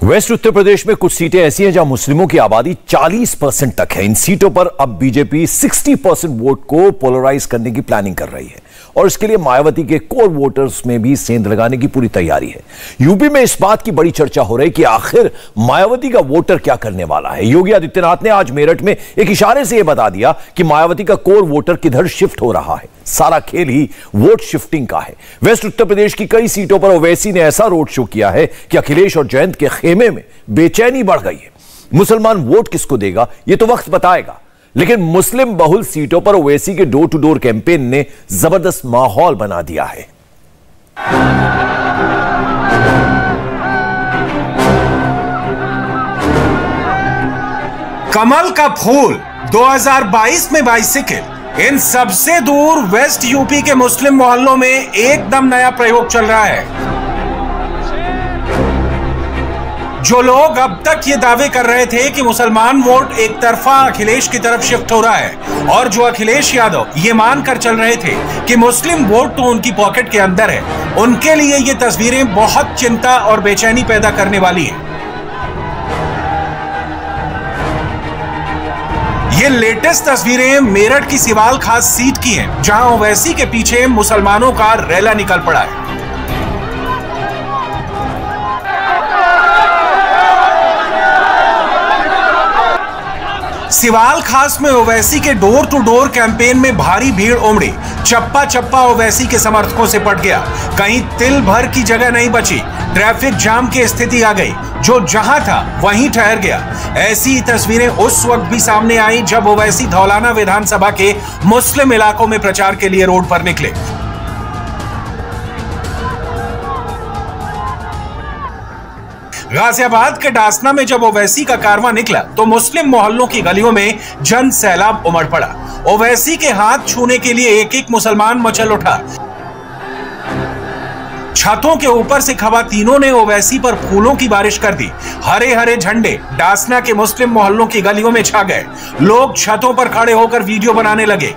Waste Uttar Pradesh में कुछ सीटें ऐसी हैं जहां मुस्लिमों की आबादी 40% तक है। इन सीटों पर अब बीजेपी 60% वोट को पोलराइज करने की प्लानिंग कर रही है और इसके लिए मायावती के कोर वोटर्स में भी सेंध लगाने की पूरी तैयारी है। यूपी में इस बात की बड़ी चर्चा हो रही है कि आखिर मायावती का वोटर क्या करने वाला है। योगी आदित्यनाथ ने आज मेरठ में एक इशारे से यह बता दिया कि मायावती का कोर वोटर किधर शिफ्ट हो रहा है। सारा खेल ही वोट शिफ्टिंग का है। वेस्ट उत्तर प्रदेश की कई सीटों पर ओवैसी ने ऐसा रोड शो किया है कि अखिलेश और जयंत के खेमे में बेचैनी बढ़ गई है। मुसलमान वोट किसको देगा यह तो वक्त बताएगा, लेकिन मुस्लिम बहुल सीटों पर ओवैसी के डोर टू डोर कैंपेन ने जबरदस्त माहौल बना दिया है। कमल का फूल 2022 में बाइसिकल, इन सबसे दूर वेस्ट यूपी के मुस्लिम मोहल्लों में एकदम नया प्रयोग चल रहा है। जो लोग अब तक ये दावे कर रहे थे कि मुसलमान वोट एक तरफा अखिलेश की तरफ शिफ्ट हो रहा है और जो अखिलेश यादव ये मानकर चल रहे थे कि मुस्लिम वोट तो उनकी पॉकेट के अंदर है, उनके लिए ये तस्वीरें बहुत चिंता और बेचैनी पैदा करने वाली हैं। ये लेटेस्ट तस्वीरें मेरठ की सिवाल खास सीट की हैं, जहां ओवैसी के पीछे मुसलमानों का रैला निकल पड़ा है। सिवाल खास में ओवैसी के डोर टू डोर कैंपेन में भारी भीड़ उमड़ी। चप्पा चप्पा ओवैसी के समर्थकों से पट गया। कहीं तिल भर की जगह नहीं बची। ट्रैफिक जाम की स्थिति आ गई। जो जहां था वहीं ठहर गया। ऐसी तस्वीरें उस वक्त भी सामने आई जब ओवैसी धौलाना विधानसभा के मुस्लिम इलाकों में प्रचार के लिए रोड पर निकले। गाजियाबाद के डासना में जब ओवैसी का कारवां निकला तो मुस्लिम मोहल्लों की गलियों में जन सैलाब उमड़ पड़ा। ओवैसी के हाथ छूने के लिए एक एक मुसलमान मचल उठा। छतों के ऊपर से खवातीनों ने ओवैसी पर फूलों की बारिश कर दी। हरे हरे झंडे डासना के मुस्लिम मोहल्लों की गलियों में छा गए। लोग छतों पर खड़े होकर वीडियो बनाने लगे।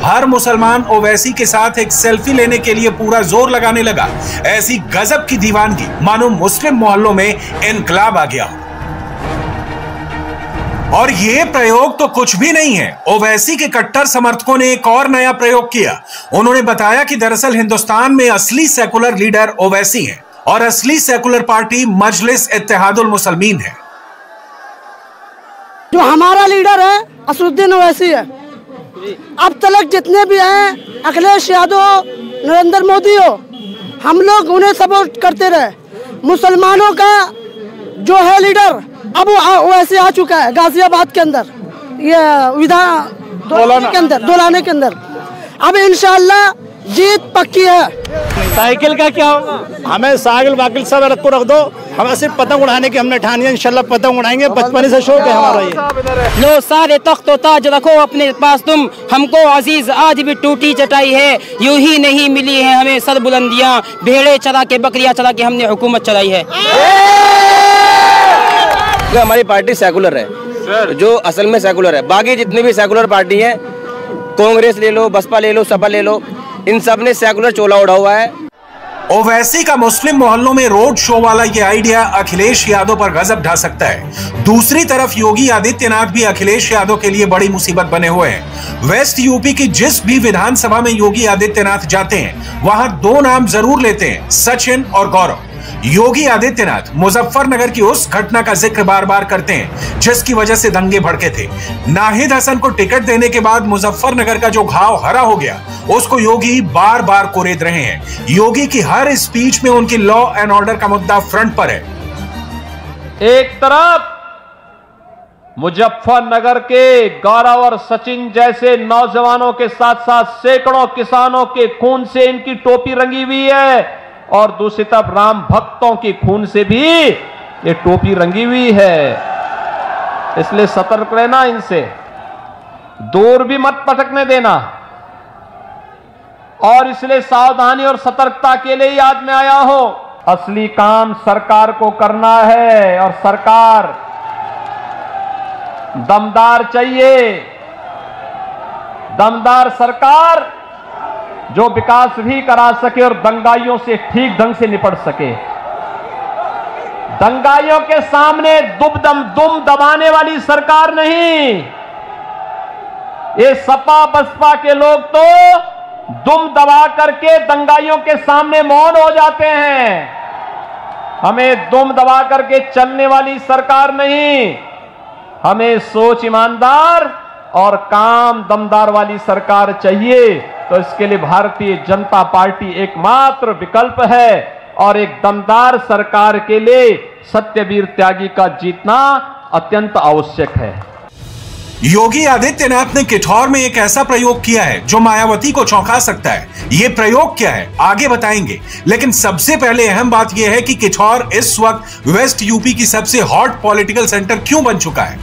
हर मुसलमान ओवैसी के साथ एक सेल्फी लेने के लिए पूरा जोर लगाने लगा। ऐसी गजब की दीवानगी मानो मुस्लिम मोहल्लों में इनकलाब आ गया। और ये प्रयोग तो कुछ भी नहीं है। ओवैसी के कट्टर समर्थकों ने एक और नया प्रयोग किया। उन्होंने बताया कि दरअसल हिंदुस्तान में असली सेकुलर लीडर ओवैसी है और असली सेकुलर पार्टी मजलिस इत्तेहादुल मुसलमीन है। जो हमारा लीडर है असदुद्दीन ओवैसी है। अब तक जितने भी हैं, अखिलेश यादव, नरेंद्र मोदी हो, हम लोग उन्हें सपोर्ट करते रहे। मुसलमानों का जो है लीडर अब वो वैसे आ चुका है गाजियाबाद के अंदर, ये दोलाने के अंदर। अब इंशाअल्लाह जीत पक्की है। साइकिल का क्या होगा? हमें साइकिल वाकिल सब रख दो। हमें सिर्फ पतंग उड़ाने की हमने ठानी है। इंशाल्लाह पतंग उड़ाएंगे। बचपन से शौक है हमारा ये। लो सारे तख्त व ताज रखो अपने पास तुम, हमको अजीज आज भी टूटी चटाई है। यूं ही नहीं मिली है हमें सर बुलंदियां, भेड़े चरा के बकरियां चरा के हमने हुकूमत चलाई है। हमारी पार्टी सेकुलर है, जो असल में सेकुलर है। बाकी जितनी भी सेकुलर पार्टी है, कांग्रेस ले लो, बसपा ले लो, सपा ले लो, इन सब ने सेकुलर चोला उड़ा हुआ है। ओवैसी का मुस्लिम मोहल्लों में रोड शो वाला ये आइडिया अखिलेश यादव पर गजब ढा सकता है। दूसरी तरफ योगी आदित्यनाथ भी अखिलेश यादव के लिए बड़ी मुसीबत बने हुए हैं। वेस्ट यूपी की जिस भी विधानसभा में योगी आदित्यनाथ जाते हैं, वहां दो नाम जरूर लेते हैं, सचिन और गौरव। योगी आदित्यनाथ मुजफ्फरनगर की उस घटना का जिक्र बार बार करते हैं जिसकी वजह से दंगे भड़के थे। नाहिद हसन को टिकट देने के बाद मुजफ्फरनगर का जो घाव हरा हो गया, उसको योगी बार बार कोरेद रहे हैं। योगी की हर स्पीच में उनकी लॉ एंड ऑर्डर का मुद्दा फ्रंट पर है। एक तरफ मुजफ्फरनगर के गौरव और सचिन जैसे नौजवानों के साथ साथ सैकड़ों किसानों के खून से इनकी टोपी रंगी हुई है और दूसरी तरफ राम भक्तों की खून से भी ये टोपी रंगी हुई है। इसलिए सतर्क रहना, इनसे दूर भी मत पटकने देना। और इसलिए सावधानी और सतर्कता के लिए ही आज मैं आया हूं। असली काम सरकार को करना है और सरकार दमदार चाहिए। दमदार सरकार जो विकास भी करा सके और दंगाइयों से ठीक ढंग से निपट सके। दंगाइयों के सामने दुम दबाने वाली सरकार नहीं। ये सपा बसपा के लोग तो दुम दबा करके दंगाइयों के सामने मौन हो जाते हैं। हमें दुम दबा करके चलने वाली सरकार नहीं, हमें सोच ईमानदार और काम दमदार वाली सरकार चाहिए। तो इसके लिए भारतीय जनता पार्टी एकमात्र विकल्प है और एक दमदार सरकार के लिए सत्यवीर त्यागी का जीतना अत्यंत आवश्यक है। योगी आदित्यनाथ ने किठौर में एक ऐसा प्रयोग किया है जो मायावती को चौंका सकता है। यह प्रयोग क्या है आगे बताएंगे, लेकिन सबसे पहले अहम बात यह है कि किठौर इस वक्त वेस्ट यूपी की सबसे हॉट पॉलिटिकल सेंटर क्यों बन चुका है।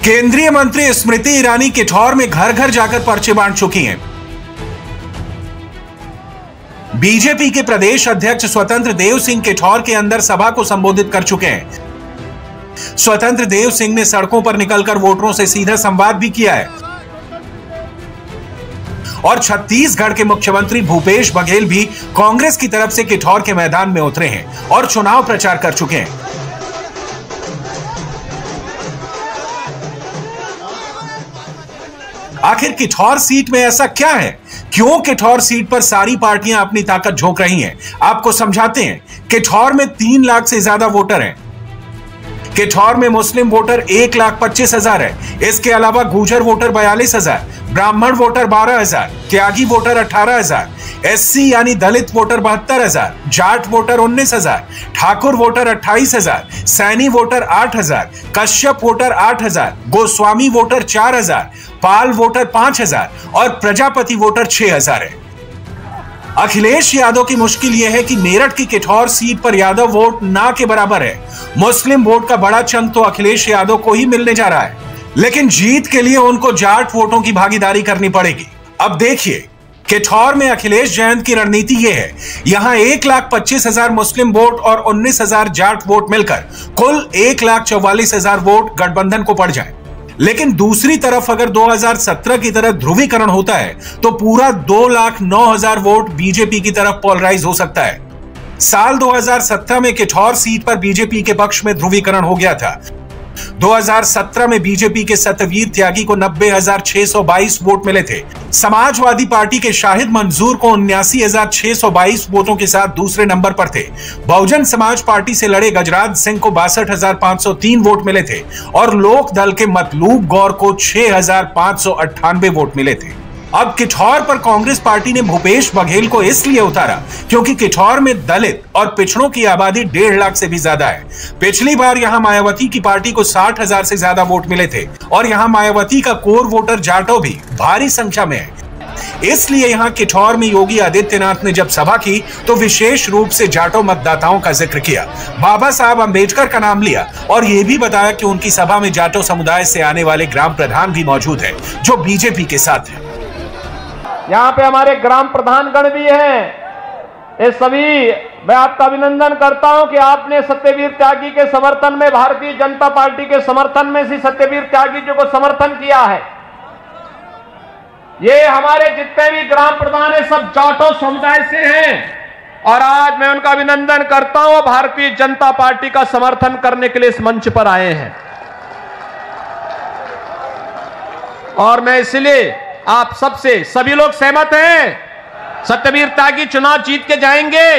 केंद्रीय मंत्री स्मृति ईरानी किठौर में घर घर जाकर पर्चे बांट चुकी हैं। बीजेपी के प्रदेश अध्यक्ष स्वतंत्र देव सिंह किठौर के अंदर सभा को संबोधित कर चुके हैं। स्वतंत्र देव सिंह ने सड़कों पर निकलकर वोटरों से सीधा संवाद भी किया है और छत्तीसगढ़ के मुख्यमंत्री भूपेश बघेल भी कांग्रेस की तरफ से किठौर के मैदान में उतरे हैं और चुनाव प्रचार कर चुके हैं। आखिर किठौर सीट में ऐसा क्या है, क्यों किठौर सीट पर सारी पार्टियां अपनी ताकत झोंक रही हैं, आपको समझाते हैं। किठौर में 3 लाख से ज्यादा वोटर हैं। किठौर में मुस्लिम वोटर 1,25,000 है। इसके अलावा गुर्जर वोटर 42,000, ब्राह्मण वोटर 12,000, त्यागी वोटर 18,000, एससी यानी Dalit voter 72,000, Jat voter 19,000, Thakur voter 28,000, Saini voter 8,000, Kashyap voter 8,000, Goswami voter 4,000, Pal voter 5,000 और प्रजापति वोटर 6,000 है। अखिलेश यादव की मुश्किल यह है कि मेरठ की किठौर सीट पर यादव वोट ना के बराबर है। मुस्लिम वोट का बड़ा चंक तो अखिलेश यादव को ही मिलने जा रहा है, लेकिन जीत के लिए उनको जाट वोटों की भागीदारी करनी पड़ेगी। अब देखिए, किठौर में अखिलेश जयंत की रणनीति यह है, यहां 1,25,000 मुस्लिम वोट और 19,000 जाट वोट मिलकर कुल 1,44,000 वोट गठबंधन को पड़ जाए। लेकिन दूसरी तरफ अगर 2017 की तरह ध्रुवीकरण होता है तो पूरा 2,09,000 वोट बीजेपी की तरफ पोलराइज हो सकता है। साल 2017 में किठौर सीट पर बीजेपी के पक्ष में ध्रुवीकरण हो गया था। 2017 में बीजेपी के सत्यवीर त्यागी को 90,622 वोट मिले थे। समाजवादी पार्टी के शाहिद मंजूर को 79,622 वोटों के साथ दूसरे नंबर पर थे। बहुजन समाज पार्टी से लड़े गजराज सिंह को 62,503 वोट मिले थे और लोक दल के मतलूब गौर को 6,598 वोट मिले थे। अब किठौर पर कांग्रेस पार्टी ने भूपेश बघेल को इसलिए उतारा क्योंकि किठौर में दलित और पिछड़ों की आबादी 1.5 लाख से भी ज्यादा है। पिछली बार यहां मायावती की पार्टी को 60,000 से ज्यादा वोट मिले थे और यहां मायावती का कोर वोटर जाटो भी भारी संख्या में है। इसलिए यहां किठौर में योगी आदित्यनाथ ने जब सभा की तो विशेष रूप से जाटो मतदाताओं का जिक्र किया, बाबा साहब अंबेडकर का नाम लिया और यह भी बताया कि उनकी सभा में जाटो समुदाय से आने वाले ग्राम प्रधान भी मौजूद है जो बीजेपी के साथ है। यहाँ पे हमारे ग्राम प्रधानगण भी हैं। ये सभी मैं आपका अभिनंदन करता हूं कि आपने सत्यवीर त्यागी के समर्थन में, भारतीय जनता पार्टी के समर्थन में से सत्यवीर त्यागी जी को समर्थन किया है। ये हमारे जितने भी ग्राम प्रधान है सब जाटो समुदाय से हैं और आज मैं उनका अभिनंदन करता हूं, भारतीय जनता पार्टी का समर्थन करने के लिए इस मंच पर आए हैं। और मैं इसलिए आप सबसे, सभी लोग सहमत हैं सत्यवीर त्यागी चुनाव जीत के जाएंगे,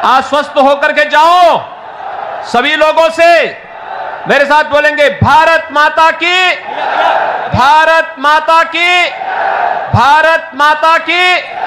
आश्वस्त होकर के जाओ। सभी लोगों से मेरे साथ बोलेंगे, भारत माता की, भारत माता की, भारत माता की।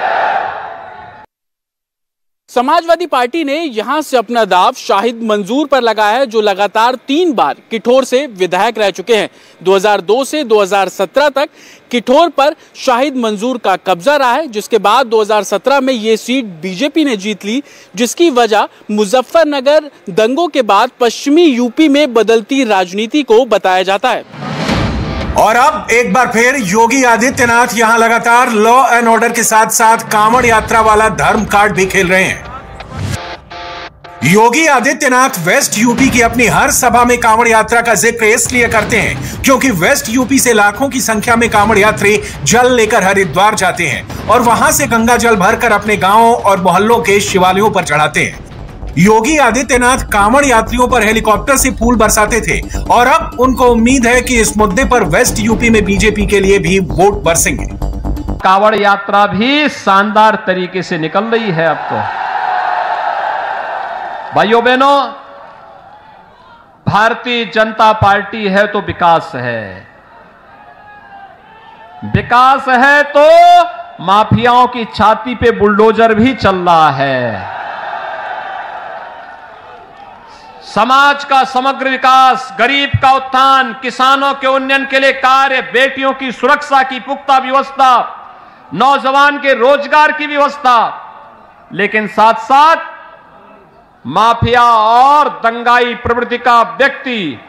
समाजवादी पार्टी ने यहां से अपना दाव शाहिद मंजूर पर लगाया है, जो लगातार 3 बार किठौर से विधायक रह चुके हैं। 2002 से 2017 तक किठौर पर शाहिद मंजूर का कब्जा रहा है, जिसके बाद 2017 में ये सीट बीजेपी ने जीत ली, जिसकी वजह मुजफ्फरनगर दंगों के बाद पश्चिमी यूपी में बदलती राजनीति को बताया जाता है। और अब एक बार फिर योगी आदित्यनाथ यहां लगातार लॉ एंड ऑर्डर के साथ साथ कांवड़ यात्रा वाला धर्म कार्ड भी खेल रहे हैं। योगी आदित्यनाथ वेस्ट यूपी की अपनी हर सभा में कांवड़ यात्रा का जिक्र इसलिए करते हैं क्योंकि वेस्ट यूपी से लाखों की संख्या में कांवड़ यात्री जल लेकर हरिद्वार जाते हैं और वहां से गंगा जल भरकर अपने गांवों और मोहल्लों के शिवालयों पर चढ़ाते हैं। योगी आदित्यनाथ कांवड़ यात्रियों पर हेलीकॉप्टर से फूल बरसाते थे और अब उनको उम्मीद है कि इस मुद्दे पर वेस्ट यूपी में बीजेपी के लिए भी वोट बरसेंगे। कांवड़ यात्रा भी शानदार तरीके से निकल रही है। अब तो भाइयों बहनों, भारतीय जनता पार्टी है तो विकास है, विकास है तो माफियाओं की छाती पे बुलडोजर भी चल रहा है। समाज का समग्र विकास, गरीब का उत्थान, किसानों के उन्नयन के लिए कार्य, बेटियों की सुरक्षा की पुख्ता व्यवस्था, नौजवान के रोजगार की व्यवस्था, लेकिन साथ साथ माफिया और दंगाई प्रवृत्ति का व्यक्ति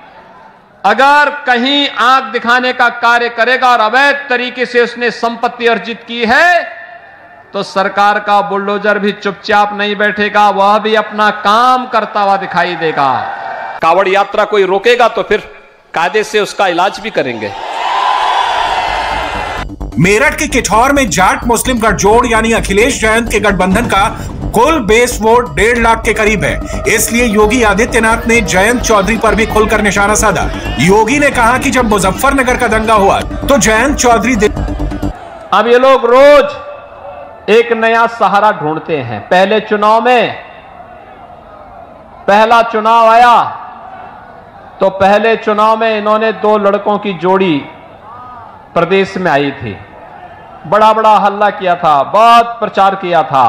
अगर कहीं आंख दिखाने का कार्य करेगा और अवैध तरीके से उसने संपत्ति अर्जित की है तो सरकार का बुलडोजर भी चुपचाप नहीं बैठेगा, वह भी अपना काम करता हुआ दिखाई देगा। कांवड़ यात्रा कोई रोकेगा तो फिर कायदे से उसका इलाज भी करेंगे। मेरठ के किठौर में जाट मुस्लिम गठजोड़ यानी अखिलेश जयंत के गठबंधन का कुल बेस वोट 1.5 लाख के करीब है। इसलिए योगी आदित्यनाथ ने जयंत चौधरी पर भी खुलकर निशाना साधा। योगी ने कहा कि जब मुजफ्फरनगर का दंगा हुआ तो जयंत चौधरी अब ये लोग रोज एक नया सहारा ढूंढते हैं। पहले चुनाव में, पहला चुनाव आया तो पहले चुनाव में इन्होंने 2 लड़कों की जोड़ी प्रदेश में आई थी, बड़ा बड़ा हल्ला किया था, बहुत प्रचार किया था,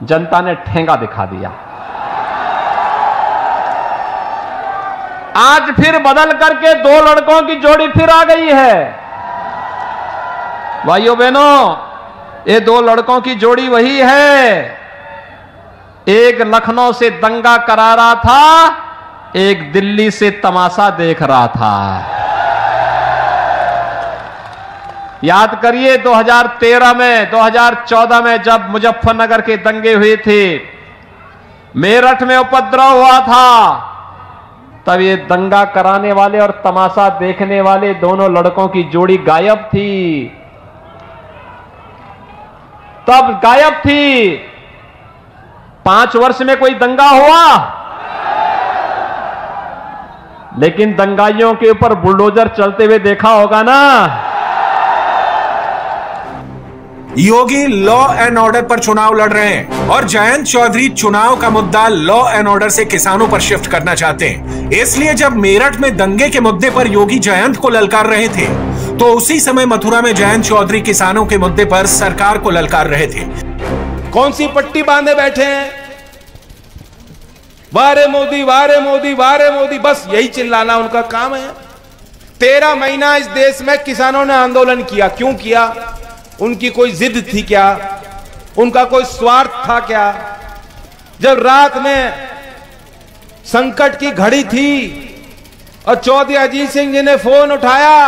जनता ने ठेंगा दिखा दिया। आज फिर बदल करके 2 लड़कों की जोड़ी फिर आ गई है। भाइयों बहनों, ये 2 लड़कों की जोड़ी वही है। एक लखनऊ से दंगा करा रहा था, एक दिल्ली से तमाशा देख रहा था। याद करिए 2013 में, 2014 में जब मुजफ्फरनगर के दंगे हुए थे, मेरठ में उपद्रव हुआ था, तब ये दंगा कराने वाले और तमाशा देखने वाले दोनों लड़कों की जोड़ी गायब थी, तब गायब थी। 5 वर्ष में कोई दंगा हुआ, लेकिन दंगाइयों के ऊपर बुलडोजर चलते हुए देखा होगा ना। योगी लॉ एंड ऑर्डर पर चुनाव लड़ रहे हैं और जयंत चौधरी चुनाव का मुद्दा लॉ एंड ऑर्डर से किसानों पर शिफ्ट करना चाहते हैं। इसलिए जब मेरठ में दंगे के मुद्दे पर योगी जयंत को ललकार रहे थे तो उसी समय मथुरा में जयंत चौधरी किसानों के मुद्दे पर सरकार को ललकार रहे थे। कौन सी पट्टी बांधे बैठे हैं? वारे मोदी, वारे मोदी, वारे मोदी, बस यही चिल्लाना उनका काम है। 13 महीना इस देश में किसानों ने आंदोलन किया। क्यों किया? उनकी कोई जिद थी क्या? उनका कोई स्वार्थ था क्या? जब रात में संकट की घड़ी थी और चौधरी अजीत सिंह जी ने फोन उठाया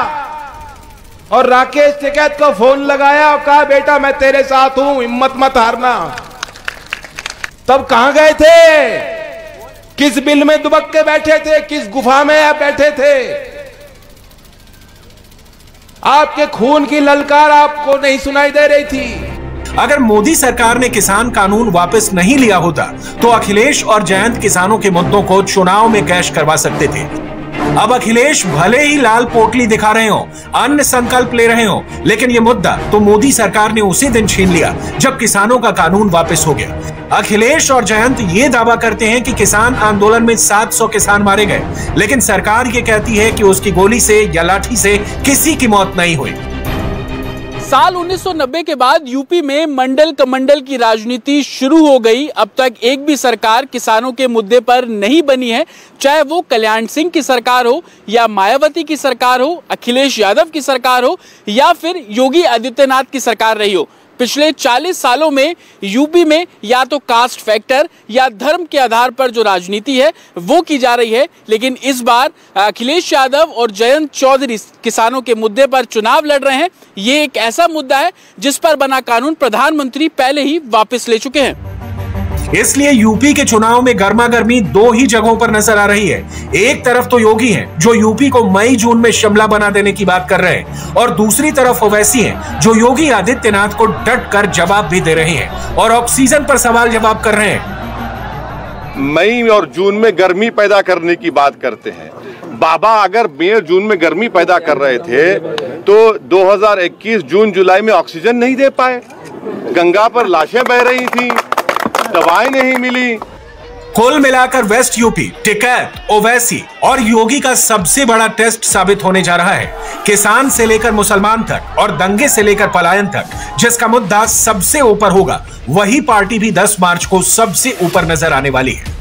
और राकेश टिकैत को फोन लगाया और कहा बेटा मैं तेरे साथ हूं, हिम्मत मत हारना, तब कहां गए थे? किस बिल में दुबक के बैठे थे? किस गुफा में आप बैठे थे? आपके खून की ललकार आपको नहीं सुनाई दे रही थी। अगर मोदी सरकार ने किसान कानून वापस नहीं लिया होता तो अखिलेश और जयंत किसानों के मुद्दों को चुनाव में कैश करवा सकते थे। अब अखिलेश भले ही लाल पोटली दिखा रहे हो, अन्य संकल्प ले रहे हो, लेकिन ये मुद्दा तो मोदी सरकार ने उसी दिन छीन लिया जब किसानों का कानून वापस हो गया। अखिलेश और जयंत ये दावा करते हैं कि किसान आंदोलन में 700 किसान मारे गए, लेकिन सरकार ये कहती है कि उसकी गोली से या लाठी से किसी की मौत नहीं हुई। साल 1990 के बाद यूपी में मंडल कमंडल की राजनीति शुरू हो गई। अब तक एक भी सरकार किसानों के मुद्दे पर नहीं बनी है, चाहे वो कल्याण सिंह की सरकार हो या मायावती की सरकार हो, अखिलेश यादव की सरकार हो या फिर योगी आदित्यनाथ की सरकार रही हो। पिछले 40 सालों में यूपी में या तो कास्ट फैक्टर या धर्म के आधार पर जो राजनीति है वो की जा रही है, लेकिन इस बार अखिलेश यादव और जयंत चौधरी किसानों के मुद्दे पर चुनाव लड़ रहे हैं। ये एक ऐसा मुद्दा है जिस पर बना कानून प्रधानमंत्री पहले ही वापस ले चुके हैं। इसलिए यूपी के चुनाव में गर्मागर्मी 2 ही जगहों पर नजर आ रही है। एक तरफ तो योगी हैं जो यूपी को मई जून में शिमला बना देने की बात कर रहे हैं, और दूसरी तरफ ओवैसी हैं जो योगी आदित्यनाथ को डट कर जवाब भी दे रहे हैं और ऑक्सीजन पर सवाल जवाब कर रहे हैं। मई और जून में गर्मी पैदा करने की बात करते हैं। बाबा अगर मई और जून में गर्मी पैदा कर रहे थे तो 2021 जून जुलाई में ऑक्सीजन नहीं दे पाए, गंगा पर लाशें बह रही थी, दवाएं नहीं मिली। कुल मिलाकर वेस्ट यूपी टिकैत, ओवैसी और योगी का सबसे बड़ा टेस्ट साबित होने जा रहा है। किसान से लेकर मुसलमान तक और दंगे से लेकर पलायन तक जिसका मुद्दा सबसे ऊपर होगा, वही पार्टी भी 10 मार्च को सबसे ऊपर नजर आने वाली है।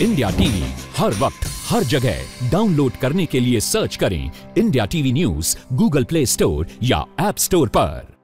इंडिया टीवी हर वक्त हर जगह डाउनलोड करने के लिए सर्च करें India TV news Google play store या ऐप स्टोर पर।